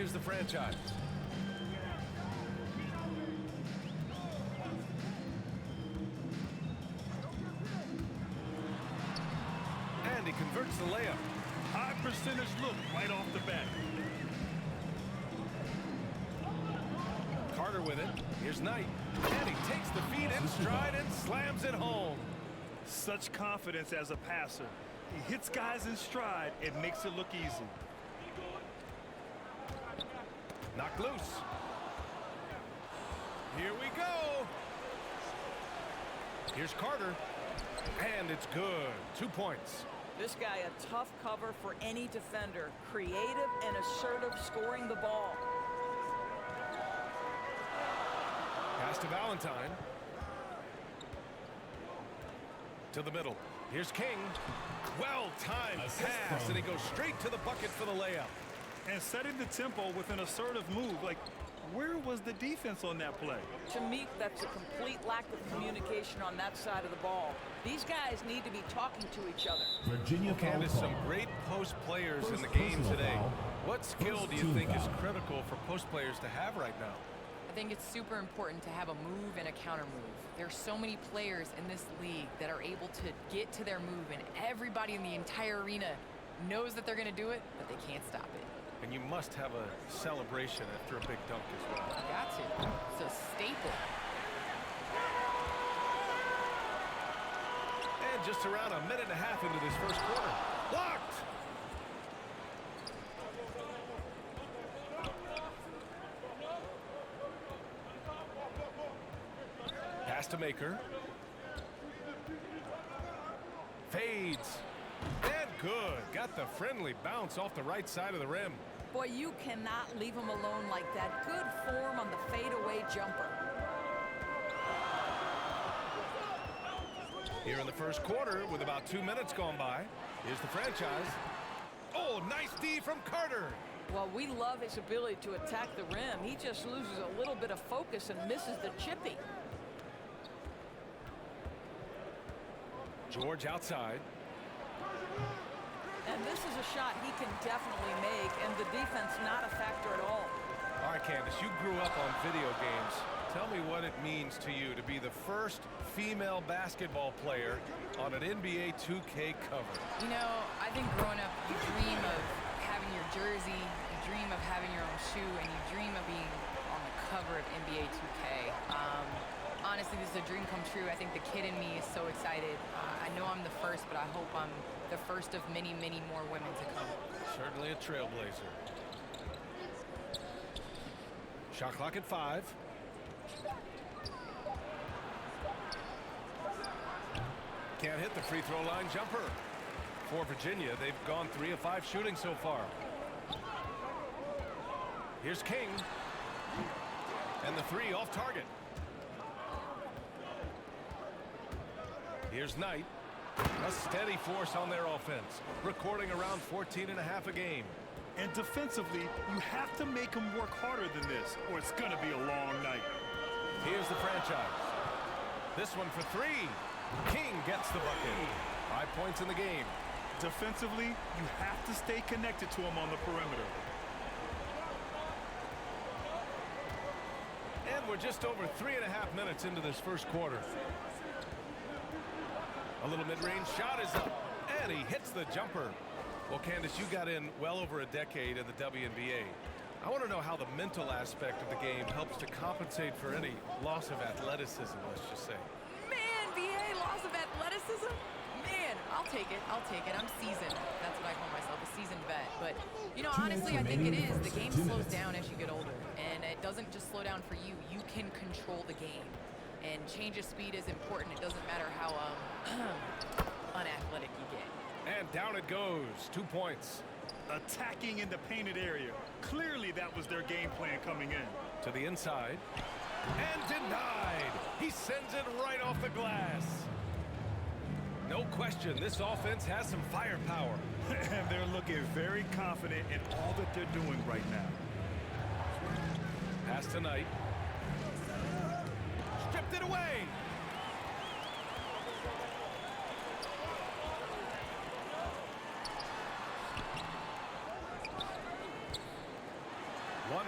Here's the franchise. And he converts the layup. High percentage look right off the bat. Carter with it. Here's Knight. And he takes the feed in stride and slams it home. Such confidence as a passer. He hits guys in stride and makes it look easy. Knocked loose. Here we go. Here's Carter. And it's good. 2 points. This guy a tough cover for any defender. Creative and assertive scoring the ball. Pass to Valentine. To the middle. Here's King. Well-timed pass, and he goes straight to the bucket for the layup. And setting the tempo with an assertive move. Like, where was the defense on that play? To me, that's a complete lack of communication on that side of the ball. These guys need to be talking to each other. Virginia Candace, some great post players in the game today. What skill do you think is critical for post players to have right now? I think it's super important to have a move and a counter move. There's so many players in this league that are able to get to their move, and everybody in the entire arena knows that they're going to do it, but they can't stop it. And you must have a celebration after a big dunk as well. I got to. It's a staple. And just around a minute and a half into this first quarter. Blocked! Pass to Maker. Fades. And good. Got the friendly bounce off the right side of the rim. Boy, you cannot leave him alone like that. Good form on the fadeaway jumper. Here in the first quarter, with about 2 minutes gone by, here's the franchise. Oh, nice D from Carter. Well, we love his ability to attack the rim. He just loses a little bit of focus and misses the chippy. George outside. And this is a shot he can definitely make, and the defense not a factor at all. All right, Candace, you grew up on video games. Tell me what it means to you to be the first female basketball player on an NBA 2K cover. You know, I think growing up, you dream of having your jersey, you dream of having your own shoe, and you dream of being on the cover of NBA 2K. Honestly, this is a dream come true. I think the kid in me is so excited. I know I'm the first, but I hope I'm the first of many, many more women to come. Certainly a trailblazer. Shot clock at 5. Can't hit the free throw line jumper. For Virginia, they've gone 3 of 5 shooting so far. Here's King. And the 3 off target. Here's Knight. A steady force on their offense, recording around 14.5 a game. And defensively, you have to make them work harder than this, or it's going to be a long night. Here's the franchise. This one for 3. King gets the bucket. 5 points in the game. Defensively, you have to stay connected to him on the perimeter. And we're just over 3.5 minutes into this first quarter. A little mid-range shot is up, and he hits the jumper. Well, Candace, you got in well over a decade in the WNBA. I want to know how the mental aspect of the game helps to compensate for any loss of athleticism, let's just say. Man, BA, loss of athleticism? Man, I'll take it. I'll take it. I'm seasoned. That's what I call myself, a seasoned vet. But, you know, honestly, I think it is. The game slows down as you get older, and it doesn't just slow down for you. You can control the game. And change of speed is important. It doesn't matter how unathletic you get. And down it goes. 2 points. Attacking in the painted area. Clearly that was their game plan coming in. To the inside. And denied. He sends it right off the glass. No question, this offense has some firepower. And they're looking very confident in all that they're doing right now. Pass to Knight. Stripped it away.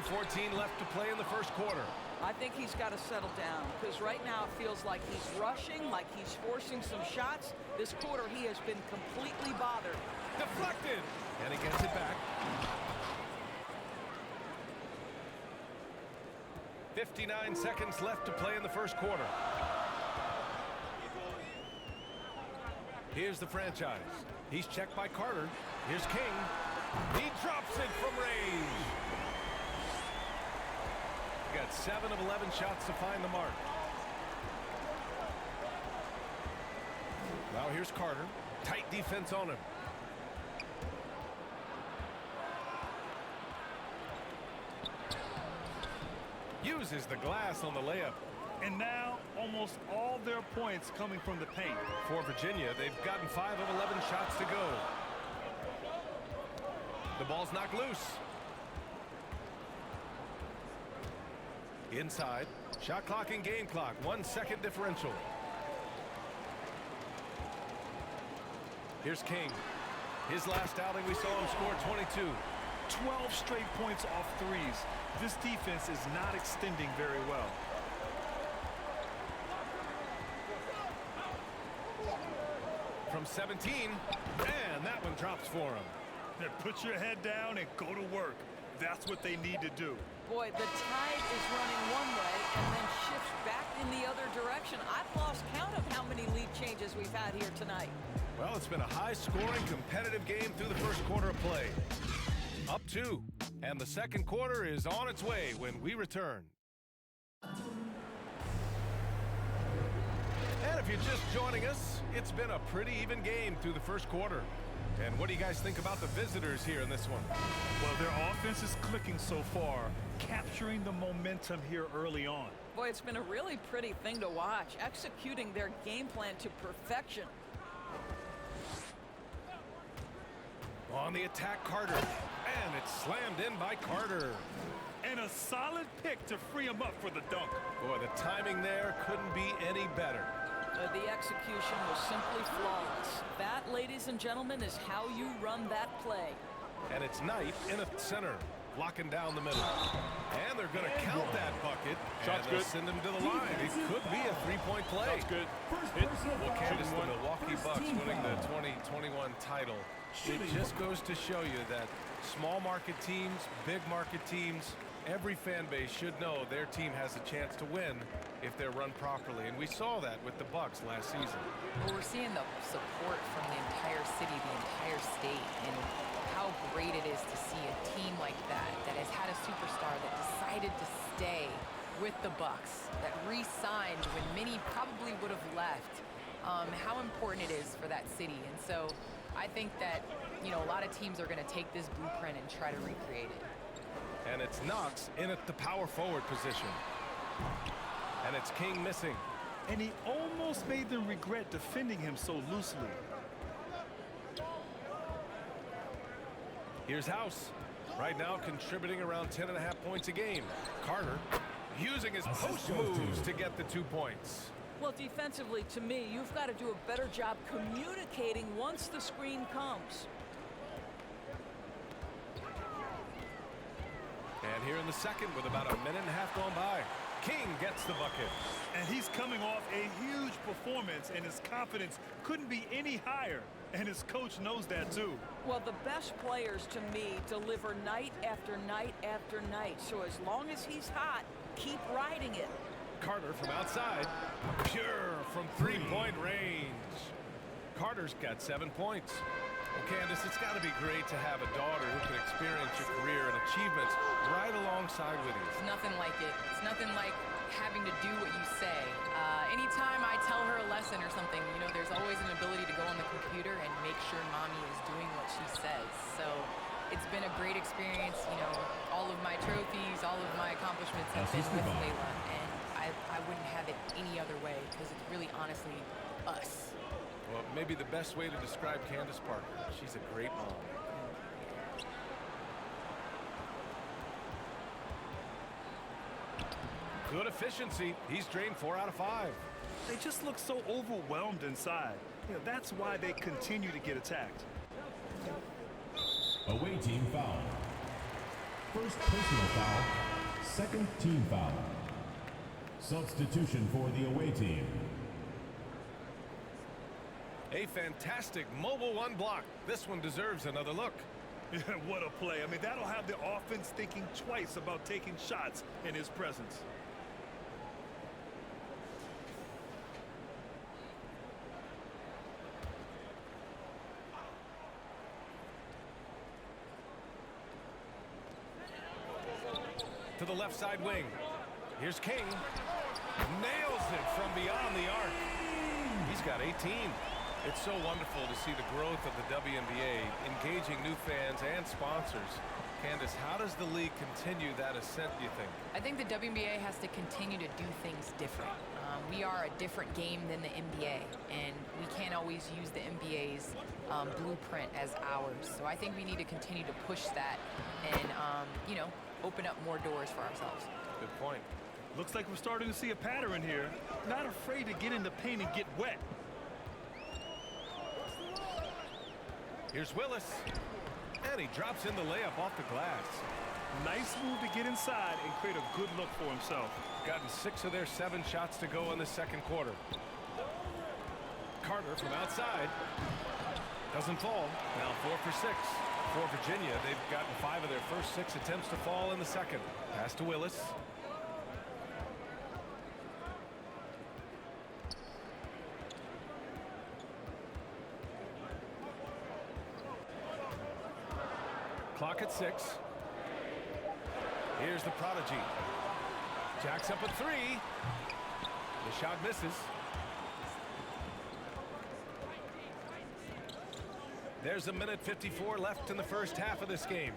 1:14 left to play in the first quarter. I think he's got to settle down because right now it feels like he's rushing, like he's forcing some shots. This quarter he has been completely bothered. Deflected, and he gets it back. 59 seconds left to play in the first quarter. Here's the franchise. He's checked by Carter. Here's King. He drops it from range. Got 7 of 11 shots to find the mark. Now here's Carter. Tight defense on him. Uses the glass on the layup. And now almost all their points coming from the paint. For Virginia, they've gotten 5 of 11 shots to go. The ball's knocked loose. Inside. Shot clock and game clock. 1 second differential. Here's King. His last outing, we saw him score 22. 12 straight points off threes. This defense is not extending very well. From 17, and that one drops for him. Now put your head down and go to work. That's what they need to do. Boy, the tide is running one way and then shifts back in the other direction. I've lost count of how many lead changes we've had here tonight. Well, it's been a high-scoring, competitive game through the first quarter of play. Up 2, and the second quarter is on its way when we return. And if you're just joining us, it's been a pretty even game through the first quarter. And what do you guys think about the visitors here in this one? Well, their offense is clicking so far, capturing the momentum here early on. Boy, it's been a really pretty thing to watch, executing their game plan to perfection. On the attack, Carter. And it's slammed in by Carter. And a solid pick to free him up for the dunk. Boy, the timing there couldn't be any better. The execution was simply flawless. That, ladies and gentlemen, is how you run that play. And it's Knight in the center, locking down the middle. And they're going to count that bucket. Shot's and good. Send him to the line. It could be a three-point play. That's good. Well, Candace, the Milwaukee Bucks winning the 2021 title. It just goes to show you that small market teams, big market teams, every fan base should know their team has a chance to win if they're run properly. And we saw that with the Bucks last season. Well, we're seeing the support from the entire city, the entire state, and how great it is to see a team like that that has had a superstar that decided to stay with the Bucks, that re-signed when many probably would have left. How important it is for that city. And so I think that, you know, a lot of teams are going to take this blueprint and try to recreate it. And it's Knox in at the power forward position. And it's King missing. And he almost made them regret defending him so loosely. Here's House. Right now contributing around 10.5 points a game. Carter using his post moves to get the 2 points. Well, defensively, to me, you've got to do a better job communicating once the screen comes. And here in the second with about a minute and a half gone by, King gets the bucket. And he's coming off a huge performance, and his confidence couldn't be any higher. And his coach knows that too. Well, the best players to me deliver night after night after night. So as long as he's hot, keep riding it. Carter from outside, pure from three-point range. Carter's got 7 points. Well, Candace, it's got to be great to have a daughter who can experience your career and achievements right alongside with you. It's nothing like it. It's nothing like having to do what you say. Anytime I tell her a lesson or something, you know, there's always an ability to go on the computer and make sure mommy is doing what she says. So it's been a great experience. You know, all of my trophies, all of my accomplishments have been with Layla, and I wouldn't have it any other way because it's really honestly us. Well, maybe the best way to describe Candace Parker. She's a great mom. Good efficiency. He's drained 4 out of 5. They just look so overwhelmed inside. You know, that's why they continue to get attacked. Away team foul. First personal foul, second team foul. Substitution for the away team. A fantastic mobile one block. This one deserves another look. Yeah, what a play. I mean, that'll have the offense thinking twice about taking shots in his presence. To the left side wing. Here's King. Nails it from beyond the arc. He's got 18. It's so wonderful to see the growth of the WNBA, engaging new fans and sponsors. Candace, how does the league continue that ascent, do you think? I think the WNBA has to continue to do things different. We are a different game than the NBA, and we can't always use the NBA's blueprint as ours. So I think we need to continue to push that and, you know, open up more doors for ourselves. Good point. Looks like we're starting to see a pattern here. Not afraid to get in the paint and get wet. Here's Willis. And he drops in the layup off the glass. Nice move to get inside and create a good look for himself. Gotten 6 of their 7 shots to go in the second quarter. Carter from outside. Doesn't fall. Now 4 for 6. For Virginia, they've gotten 5 of their first 6 attempts to fall in the second. Pass to Willis. Clock at 6. Here's the prodigy. Jacks up a 3. The shot misses. There's a minute 54 left in the first half of this game.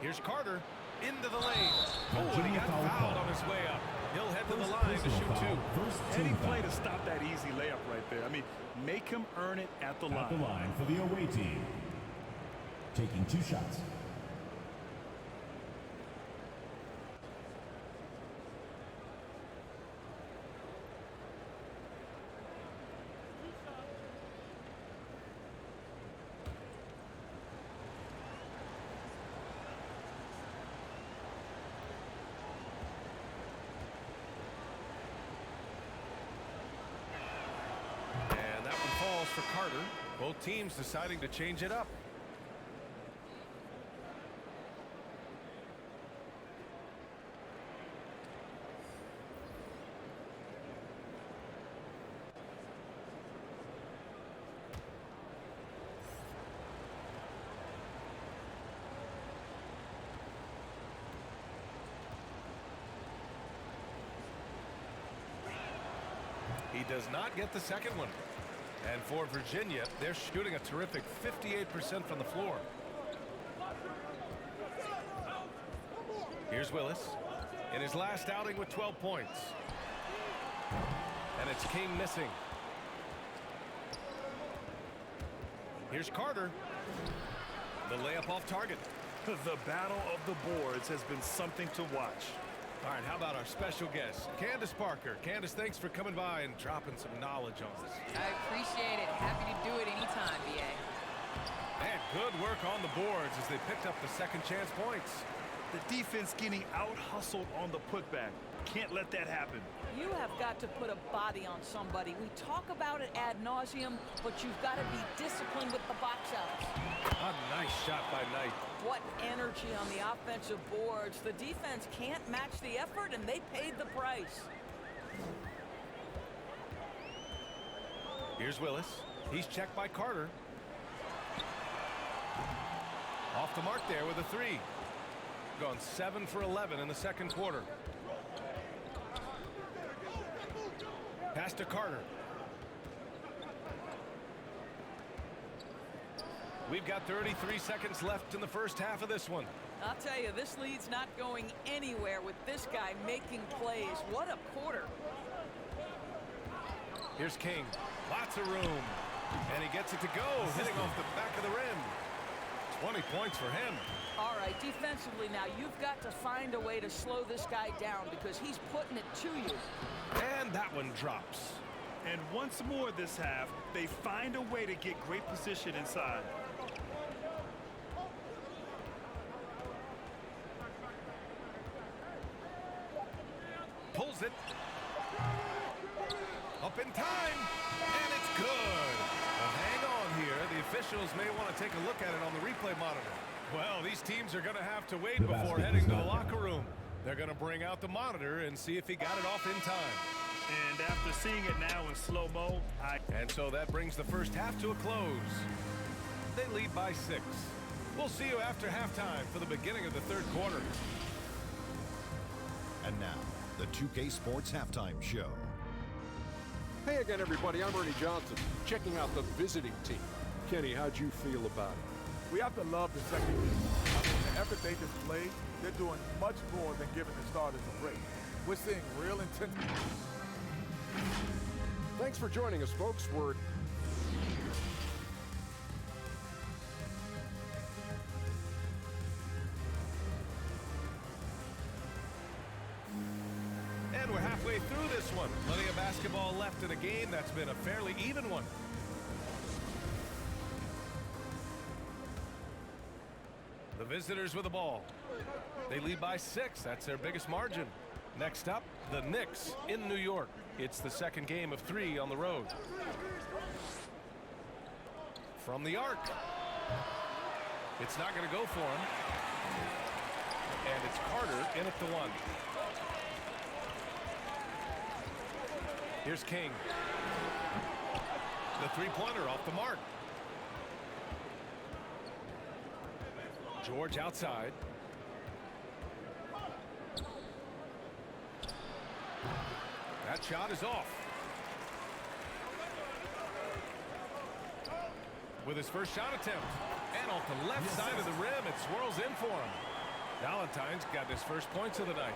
Here's Carter into the lane. Oh, and he got fouled on his way up. He'll head to the line to shoot 2. Any play to stop that easy layup right there. I mean, make him earn it at the line. At the line for the away team. Taking 2 shots. And that one falls for Carter. Both teams deciding to change it up. He does not get the second one. And for Virginia, they're shooting a terrific 58% from the floor. Here's Willis in his last outing with 12 points. And it's King missing. Here's Carter. The layup off target. The battle of the boards has been something to watch. All right, how about our special guest, Candace Parker. Candace, thanks for coming by and dropping some knowledge on us. I appreciate it. Happy to do it anytime, BA. And good work on the boards as they picked up the second chance points. The defense getting out-hustled on the putback. Can't let that happen. You have got to put a body on somebody. We talk about it ad nauseum, but you've got to be disciplined with the box outs. A nice shot by Knight. What energy on the offensive boards. The defense can't match the effort, and they paid the price. Here's Willis. He's checked by Carter. Off the mark there with a 3. Gone 7 for 11 in the second quarter. Pass to Carter. We've got 33 seconds left in the first half of this one. I'll tell you, this lead's not going anywhere with this guy making plays. What a quarter. Here's King. Lots of room. And he gets it to go, hitting off the back of the rim. 20 points for him. All right, defensively now, you've got to find a way to slow this guy down because he's putting it to you. And that one drops. And once more this half, they find a way to get great position inside. throws it. Up in time, and it's good. Now hang on here. The officials may want to take a look at it on the replay monitor. Well, these teams are going to have to wait before heading to the locker room. They're going to bring out the monitor and see if he got it off in time. And after seeing it now in slow-mo, And so that brings the first half to a close. They lead by 6. We'll see you after halftime for the beginning of the third quarter. And now, the 2K Sports Halftime Show. Hey again, everybody. I'm Ernie Johnson, checking out the visiting team. Kenny, how'd you feel about it? We have to love the second team. I mean, the effort they displayed, they're doing much more than giving the starters a break. We're seeing real intensity. Thanks for joining us, folks. And we're halfway through this one. Plenty of basketball left in a game that's been a fairly even one. The visitors with the ball. They lead by 6. That's their biggest margin. Next up, the Knicks in New York. It's the second game of 3 on the road. From the arc. It's not going to go for him. And it's Carter in at the 1. Here's King. The three-pointer off the mark. George outside. That shot is off. With his first shot attempt. And off the left side of the rim, it swirls in for him. Valentine's got his first points of the night.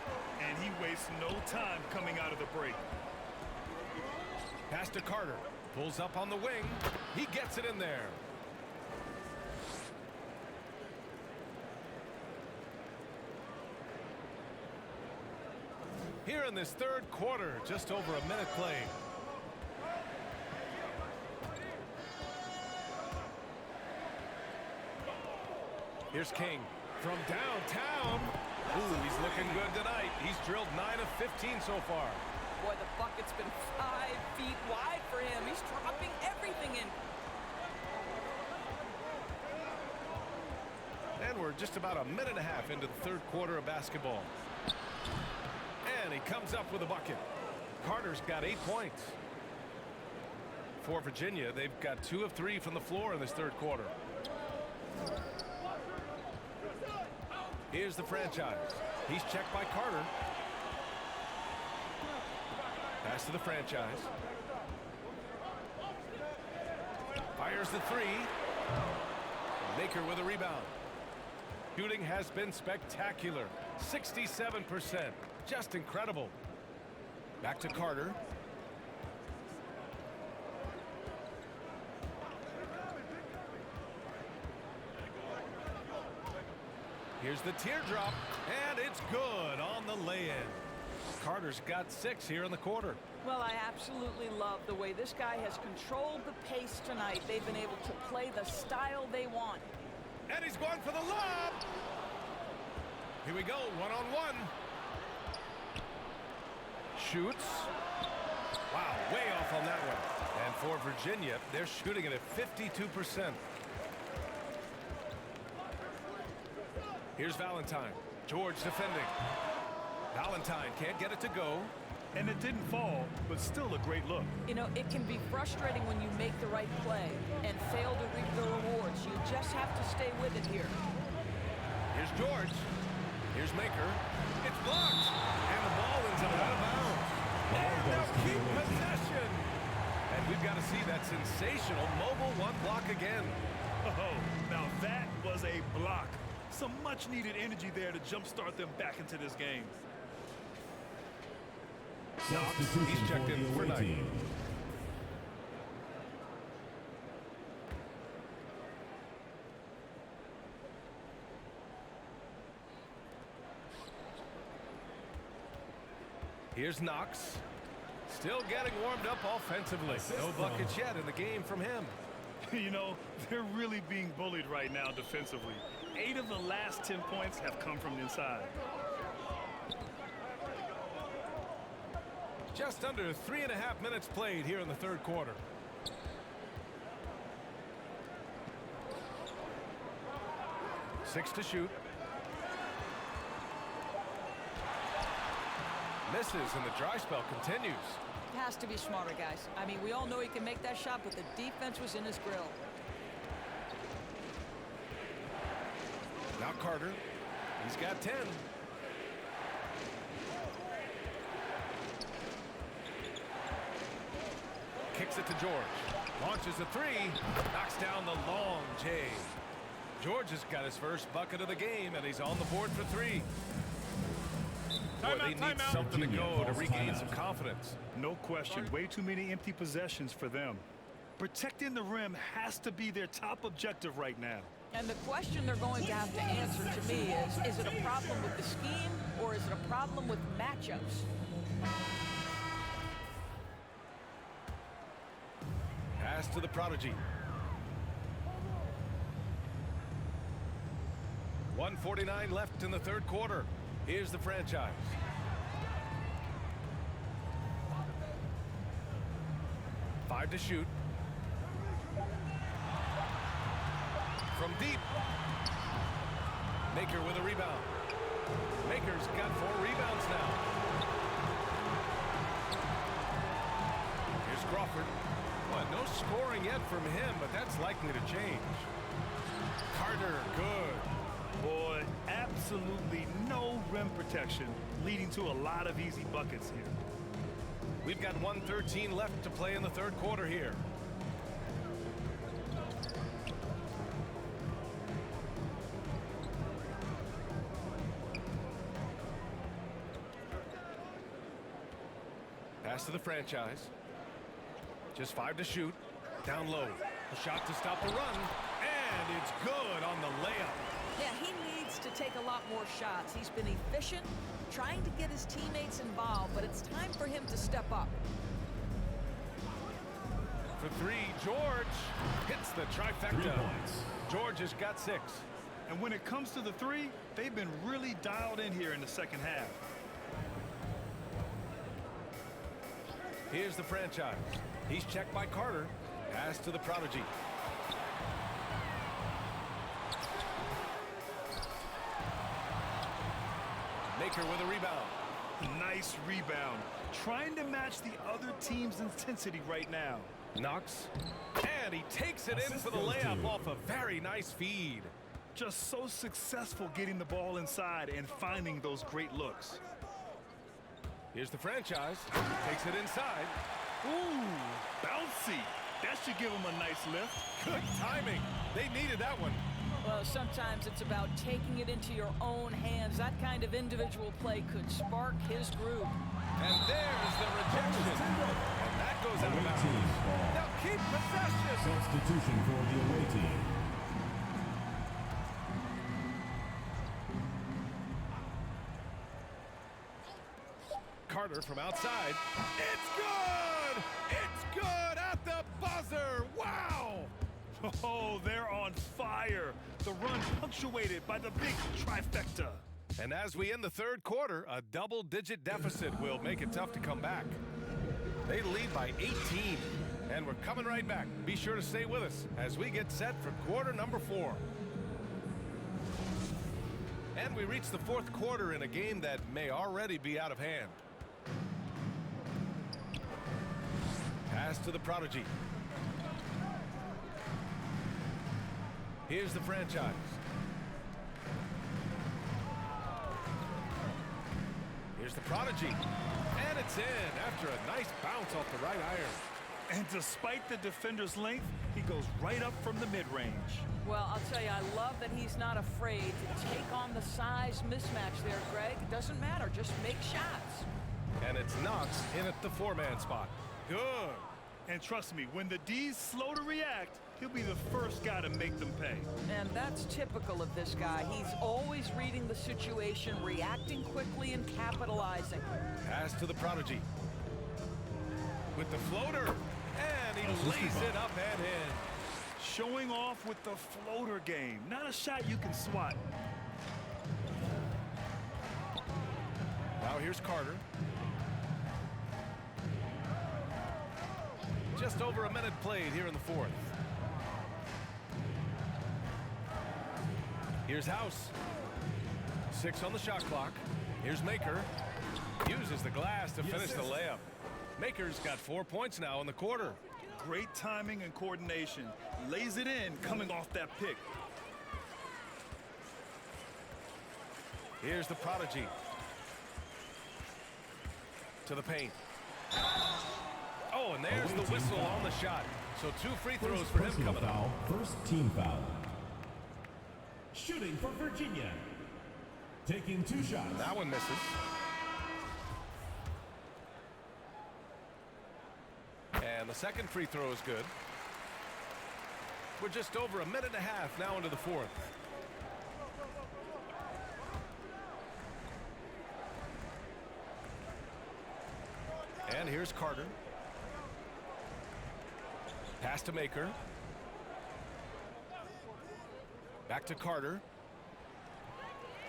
and he wastes no time coming out of the break. Pass to Carter. Pulls up on the wing. He gets it in there. Here in this third quarter, just over a minute played. Here's King from downtown. Ooh, he's looking good tonight. He's drilled 9 of 15 so far. Boy, the bucket's been 5 feet wide for him. He's dropping everything in. And we're just about a minute and a half into the third quarter of basketball. And he comes up with a bucket. Carter's got 8 points. For Virginia, they've got 2 of 3 from the floor in this third quarter. Here's the franchise. He's checked by Carter. Pass to the franchise. Fires the 3. Baker with a rebound. Shooting has been spectacular. 67%. Just incredible. Back to Carter. Here's the teardrop, and it's good on the lay-in. Carter's got 6 here in the quarter. Well, I absolutely love the way this guy has controlled the pace tonight. They've been able to play the style they want. And he's going for the lob. Here we go, one-on-one. Shoots. Wow, way off on that one. And for Virginia, they're shooting it at 52%. Here's Valentine. George defending. Valentine can't get it to go. And it didn't fall, but still a great look. You know, it can be frustrating when you make the right play and fail to reap the rewards. You just have to stay with it here. Here's George. Here's Maker. It's blocked. And the ball ends up out of bounds. And they'll keep possession. And we've got to see that sensational mobile one block again. Oh, now that was a block. Some much-needed energy there to jumpstart them back into this game. He's checked in for 9. Here's Knox. Still getting warmed up offensively. No buckets yet in the game from him. You know, they're really being bullied right now defensively. 8 of the last 10 points have come from inside. Just under 3.5 minutes played here in the third quarter. Six to shoot. Misses, and the dry spell continues. Has to be smarter, guys. I mean, we all know he can make that shot, but the defense was in his grill. Now Carter. He's got 10. Kicks it to George. Launches a three. Knocks down the long J. George has got his first bucket of the game, and he's on the board for three. Boy, they need something to go to regain some confidence. No question. Way too many empty possessions for them. Protecting the rim has to be their top objective right now. And the question they're going to have to answer to me is it a problem with the scheme or is it a problem with matchups? Pass to the prodigy. 1:49 left in the third quarter. Here's the franchise. Five to shoot. From deep. Maker with a rebound. Maker's got 4 rebounds now. Here's Crawford. Well, no scoring yet from him, but that's likely to change. Carter, good. Boy, absolutely no rim protection, leading to a lot of easy buckets here. We've got 1:13 left to play in the third quarter here. Pass to the franchise. Just 5 to shoot. Down low. A shot to stop the run. And it's good on the layup. Yeah, he needs to take a lot more shots. He's been efficient, trying to get his teammates involved, but it's time for him to step up. For three, George hits the 3 trifecta. points. George has got 6. And when it comes to the three, they've been really dialed in here in the second half. Here's the franchise. He's checked by Carter. Pass to the prodigy. Maker with a rebound. Nice rebound. Trying to match the other team's intensity right now. Knox. And he takes it in for the layup off a very nice feed. Just so successful getting the ball inside and finding those great looks. Here's the franchise. Takes it inside. Ooh, bouncy. That should give him a nice lift. Good timing. They needed that one. Well, sometimes it's about taking it into your own hands. That kind of individual play could spark his groove. And there's the rejection. And that goes out of Away bounds. team ball. Now keep possession. Substitution for the away team. Carter from outside. It's good! It's good at the buzzer! Wow! Oh, they're on fire. The run punctuated by the big trifecta. And as we end the third quarter, a double-digit deficit will make it tough to come back. They lead by 18, and we're coming right back. Be sure to stay with us as we get set for quarter number 4. And we reach the fourth quarter in a game that may already be out of hand. Pass to the prodigy. Here's the franchise. Here's the prodigy. And it's in after a nice bounce off the right iron. And despite the defender's length, he goes right up from the mid-range. Well, I'll tell you, I love that he's not afraid to take on the size mismatch there, Greg. It doesn't matter. Just make shots. And it's Knox in at the 4-man spot. Good. And trust me, when the D's slow to react, he'll be the first guy to make them pay. And that's typical of this guy. He's always reading the situation, reacting quickly, and capitalizing. Pass to the prodigy. With the floater. And he lays it up and in. Showing off with the floater game. Not a shot you can swat. Now here's Carter. Just over a minute played here in the fourth. Here's House. 6 on the shot clock. Here's Maker. Uses the glass to finish the layup. Maker's got 4 points now in the quarter. Great timing and coordination. Lays it in coming off that pick. Here's the prodigy. To the paint. Oh, and there's the whistle on the shot. So 2 free throws for him coming up. First team foul. Shooting for Virginia. Taking 2 shots. That one misses. And the second free throw is good. We're just over a minute and a half now into the fourth. And here's Carter. Pass to Maker. Back to Carter.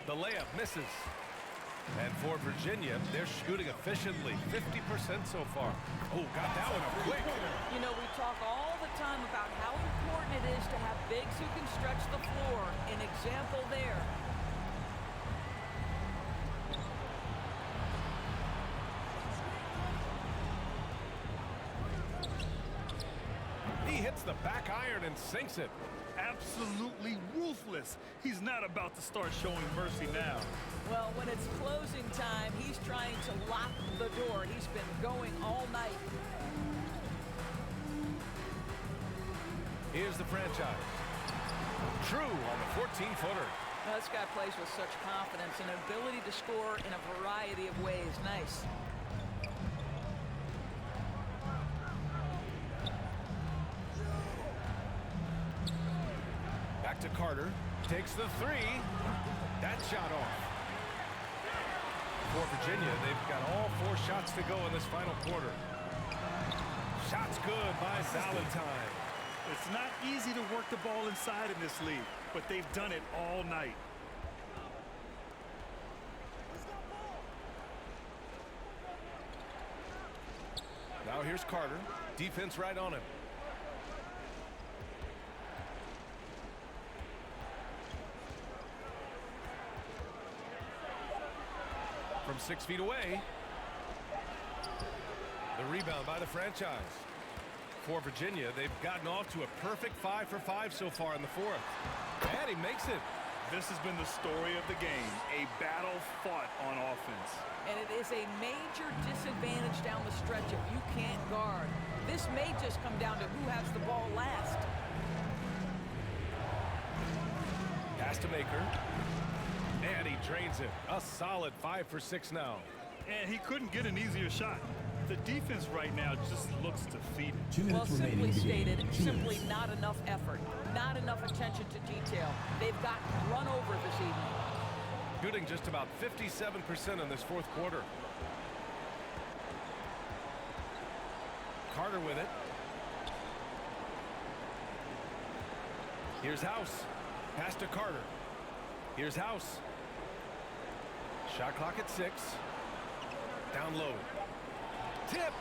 The layup misses. And for Virginia, they're shooting efficiently, 50% so far. Oh, got that one up quick. You know, we talk all the time about how important it is to have bigs who can stretch the floor. An example there. He hits the back iron and sinks it. Absolutely ruthless. He's not about to start showing mercy now. Well, when it's closing time, he's trying to lock the door. He's been going all night. Here's the franchise. True on the 14-footer. Now, this guy plays with such confidence and ability to score in a variety of ways. Nice. Back to Carter. Takes the 3. That shot off. For Virginia, they've got all 4 shots to go in this final quarter. Shots good by Valentine. It's not easy to work the ball inside in this league, but they've done it all night. Now here's Carter. Defense right on him. From 6 feet away. The rebound by the franchise. For Virginia, they've gotten off to a perfect 5 for 5 so far in the fourth. And he makes it. This has been the story of the game, a battle fought on offense. And it is a major disadvantage down the stretch if you can't guard. This may just come down to who has the ball last. Pass to Maker. And he drains it. A solid 5 for 6 now. And he couldn't get an easier shot. The defense right now just looks defeated. 2 Well, minutes remaining simply in the stated, game. 2 simply minutes. not enough effort, not enough attention to detail. They've gotten run over this evening. Shooting just about 57% in this fourth quarter. Carter with it. Here's House. Pass to Carter. Here's House. Shot clock at 6. Down low. Tipped.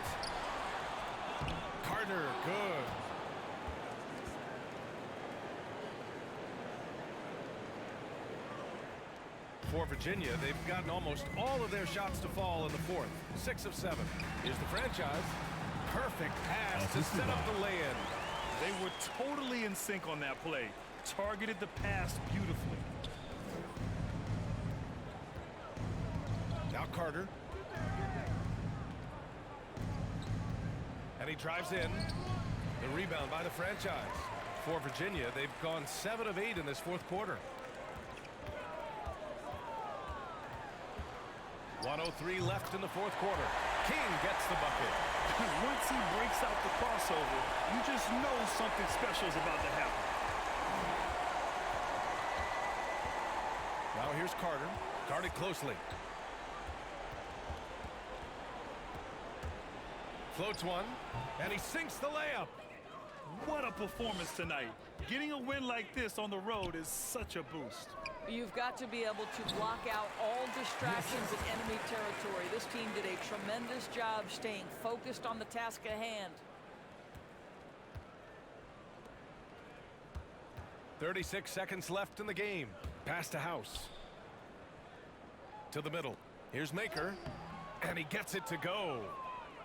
Carter, good. For Virginia, they've gotten almost all of their shots to fall in the fourth. 6 of 7. Here's the franchise. Perfect pass to set up the lay-in. They were totally in sync on that play. Targeted the pass beautifully. Now Carter. And he drives in. The rebound by the franchise. For Virginia, they've gone 7 of 8 in this fourth quarter. 1:03 left in the fourth quarter. King gets the bucket. Once he breaks out the crossover, you just know something special is about to happen. Now here's Carter. Guarded closely. Floats one, and he sinks the layup. What a performance tonight. Getting a win like this on the road is such a boost. You've got to be able to block out all distractions in enemy territory. This team did a tremendous job staying focused on the task at hand. 36 seconds left in the game. Pass to House. To the middle. Here's Maker. And he gets it to go.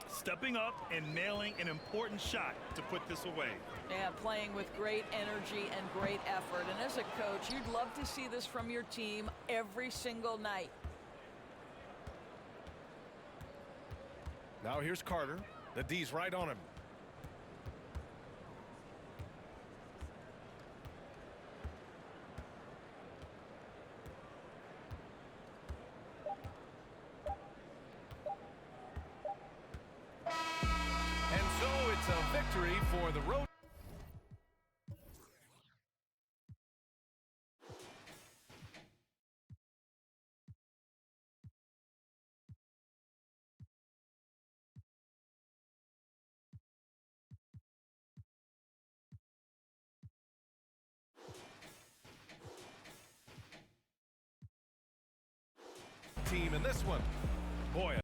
Stepping up and nailing an important shot to put this away. Yeah, playing with great energy and great effort. And as a coach, you'd love to see this from your team every single night. Now here's Carter. The D's right on him. And so it's a victory for the road team in this one. Boy,